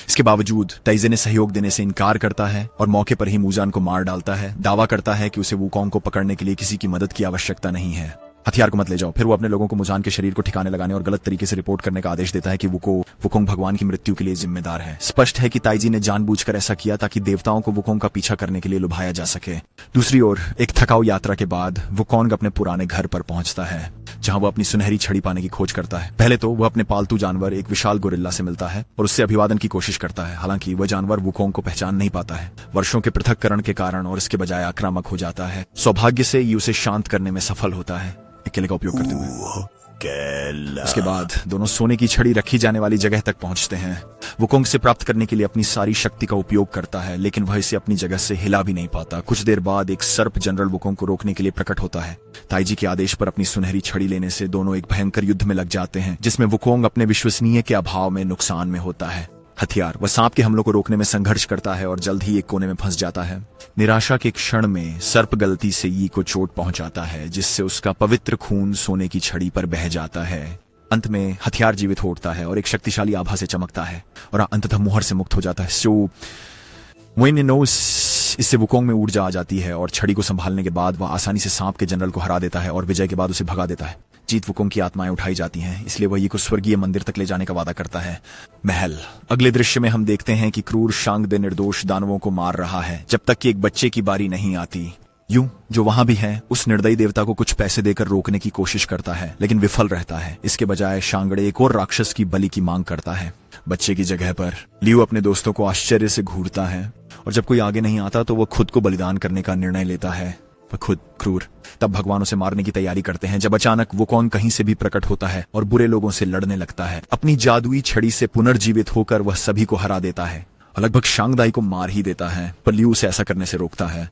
इसके बावजूद ताइजी ने सहयोग देने से इनकार करता है और मौके पर ही मूजान को मार डालता है। दावा करता है कि उसे वुकोंग को पकड़ने के लिए किसी की मदद की आवश्यकता नहीं है, हथियार को मत ले जाओ। फिर वो अपने लोगों को मूजान के शरीर को ठिकाने लगाने और गलत तरीके से रिपोर्ट करने का आदेश देता है कि वुकोंग भगवान की मृत्यु के लिए जिम्मेदार है। स्पष्ट है कि ताइजी ने जानबूझकर ऐसा किया ताकि देवताओं को वुकोंग का पीछा करने के लिए लुभाया जा सके। दूसरी ओर एक थकाऊ यात्रा के बाद वुकोंग अपने पुराने घर पर पहुंचता है, जहां वो अपनी सुनहरी छड़ी पाने की खोज करता है। पहले तो वह अपने पालतू जानवर एक विशाल गोरिल्ला से मिलता है और उससे अभिवादन की कोशिश करता है। हालांकि वह जानवर वुकोंग को पहचान नहीं पाता है, वर्षों के पृथक्करण के कारण, और इसके बजाय आक्रामक हो जाता है। सौभाग्य से ये उसे शांत करने में सफल होता है, अकेले का उपयोग करते हुए। उसके बाद दोनों सोने की छड़ी रखी जाने वाली जगह तक पहुंचते हैं। वुकोंग से प्राप्त करने के लिए अपनी सारी शक्ति का उपयोग करता है, लेकिन वह इसे अपनी जगह से हिला भी नहीं पाता। कुछ देर बाद एक सर्प जनरल वुकोंग को रोकने के लिए प्रकट होता है। ताइजी के आदेश पर अपनी सुनहरी छड़ी लेने से दोनों एक भयंकर युद्ध में लग जाते हैं, जिसमें वुकोंग अपने विश्वसनीय के अभाव में नुकसान में होता है। हथियार, वह सांप के हमलों को रोकने में संघर्ष करता है और जल्द ही एक कोने में फंस जाता है। निराशा के क्षण में सर्प गलती से यी को चोट पहुंचाता है, जिससे उसका पवित्र खून सोने की छड़ी पर बह जाता है। अंत में हथियार जीवित हो उठता है और एक शक्तिशाली आभा से चमकता है और अंततः मुहर से मुक्त हो जाता है। इससे वुकोंग में ऊर्जा आ जाती है और छड़ी को संभालने के बाद वह आसानी से सांप के जनरल को हरा देता है और विजय के बाद उसे भगा देता है। जीत वुकोंग की आत्माएं उठाई जाती हैं, इसलिए वह यी को स्वर्गीय मंदिर तक ले जाने का वादा करता है। महल, अगले दृश्य में हम देखते हैं कि क्रूर शांगदे निर्दोष दानवों को मार रहा है जब तक कि एक बच्चे की बारी नहीं आती। यूं जो वहां भी है उस निर्दयी देवता को कुछ पैसे देकर रोकने की कोशिश करता है, लेकिन विफल रहता है। इसके बजाय शांगड़े एक और राक्षस की बलि की मांग करता है। बच्चे की जगह पर लियू अपने दोस्तों को आश्चर्य से घूरता है और जब कोई आगे नहीं आता तो वह खुद को बलिदान करने का निर्णय लेता है। वह खुद क्रूर। तब भगवान उसे मारने की तैयारी करते हैं जब अचानक वुकोंग कहीं से भी प्रकट होता है और बुरे लोगों से लड़ने लगता है। अपनी जादुई छड़ी से पुनर्जीवित होकर वह सभी को हरा देता है और लगभग शांगदाई को मार ही देता है, पर लियू उसे ऐसा करने से रोकता है।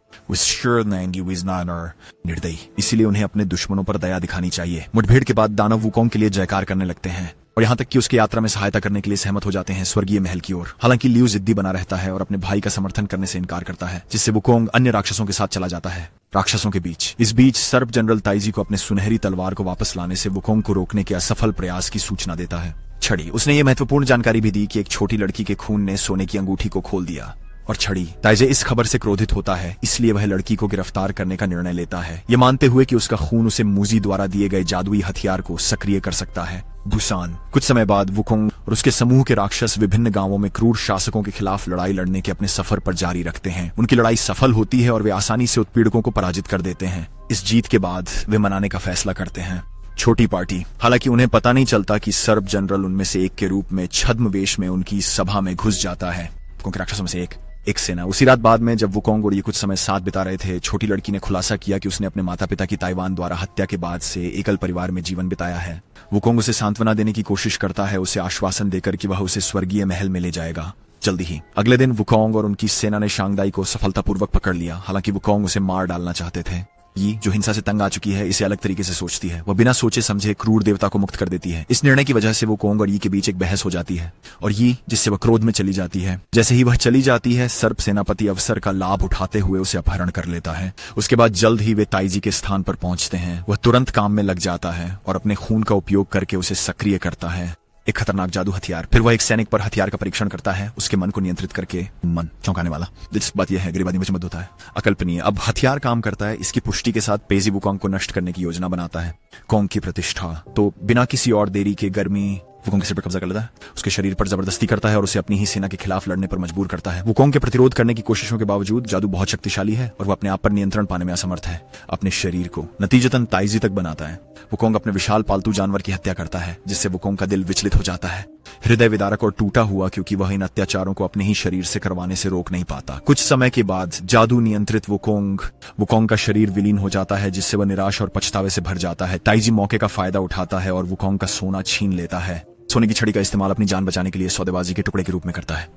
निर्दयी, इसीलिए उन्हें अपने दुश्मनों पर दया दिखानी चाहिए। मुठभेड़ के बाद दानव वुकोंग के लिए जयकार करने लगते हैं और यहाँ तक कि उसकी यात्रा में सहायता करने के लिए सहमत हो जाते हैं स्वर्गीय महल की ओर। हालांकि लियू जिद्दी बना रहता है और अपने भाई का समर्थन करने से इनकार करता है, जिससे वुकोंग अन्य राक्षसों के साथ चला जाता है। राक्षसों के बीच इस बीच सर्प जनरल ताइजी को अपने सुनहरी तलवार को वापस लाने से वुकोंग को रोकने के असफल प्रयास की सूचना देता है। छड़ी, उसने ये महत्वपूर्ण जानकारी भी दी कि एक छोटी लड़की के खून ने सोने की अंगूठी को खोल दिया। और छड़ी, ताइजे इस खबर से क्रोधित होता है, इसलिए वह लड़की को गिरफ्तार करने का निर्णय लेता है, ये मानते हुए कि उसका खून उसे मूजी द्वारा दिए गए जादुई हथियार को सक्रिय कर सकता है। बुसान, कुछ समय बाद वुकोंग और उसके समूह के राक्षस विभिन्न गांवों में क्रूर शासकों के खिलाफ लड़ाई लड़ने के अपने सफर पर जारी रखते हैं। उनकी लड़ाई सफल होती है और वे आसानी से उत्पीड़कों को पराजित कर देते हैं। इस जीत के बाद वे मनाने का फैसला करते हैं। छोटी पार्टी, हालांकि उन्हें पता नहीं चलता कि सर्प जनरल उनमें से एक के रूप में छद्म वेश में उनकी सभा में घुस जाता है। क्योंकि राक्षसों में से एक सेना। उसी रात बाद में जब वुकोंग और ये कुछ समय साथ बिता रहे थे, छोटी लड़की ने खुलासा किया कि उसने अपने माता पिता की ताइवान द्वारा हत्या के बाद से एकल परिवार में जीवन बिताया है। वुकोंग उसे सांत्वना देने की कोशिश करता है, उसे आश्वासन देकर कि वह उसे स्वर्गीय महल में ले जाएगा जल्दी ही। अगले दिन वुकोंग और उनकी सेना ने शांगदाई को सफलतापूर्वक पकड़ लिया। हालांकि वुकोंग उसे मार डालना चाहते थे। यी, जो हिंसा से तंग आ चुकी है, इसे अलग तरीके से सोचती है। वह बिना सोचे समझे क्रूर देवता को मुक्त कर देती है। इस निर्णय की वजह से वुकोंग और यी के बीच एक बहस हो जाती है और यी, जिससे वह क्रोध में चली जाती है। जैसे ही वह चली जाती है, सर्प सेनापति अवसर का लाभ उठाते हुए उसे अपहरण कर लेता है। उसके बाद जल्द ही वे ताइजी के स्थान पर पहुंचते हैं। वह तुरंत काम में लग जाता है और अपने खून का उपयोग करके उसे सक्रिय करता है, एक खतरनाक जादू हथियार। फिर वह एक सैनिक पर हथियार का परीक्षण करता है, उसके मन को नियंत्रित करके। मन चौंकाने वाला। दिलचस्प बात यह है, गरीब आदमी में चमक होता है। अकल्पनीय। अब हथियार काम करता है। इसकी पुष्टि के साथ पेजी वुकोंग को नष्ट करने की योजना बनाता है। कोंग की प्रतिष्ठा, तो बिना किसी और देरी के गर्मी वुकोंग के सिर पर कब्जा कर लेता है, उसके शरीर पर जबरदस्ती करता है और उसे अपनी ही सेना के खिलाफ लड़ने पर मजबूर करता है। वुकोंग के प्रतिरोध करने की कोशिशों के बावजूद जादू बहुत शक्तिशाली है और वह अपने आप पर नियंत्रण पाने में असमर्थ है। अपने शरीर को नतीजतन ताइजी तक बनाता है। वुकोंग अपने विशाल पालतू जानवर की हत्या करता है, जिससे वुकोंग का दिल विचलित हो जाता है, हृदय विदारक और टूटा हुआ, क्योंकि वह इन अत्याचारों को अपने ही शरीर से करवाने से रोक नहीं पाता। कुछ समय के बाद जादू नियंत्रित वुकोंग का शरीर विलीन हो जाता है, जिससे वह निराश और पछतावे से भर जाता है। ताइजी मौके का फायदा उठाता है और वुकोंग का सोना छीन लेता है। सोने की छड़ी का इस्तेमाल अपनी जान बचाने के लिए सौदेबाजी के टुकड़े के रूप में करता है।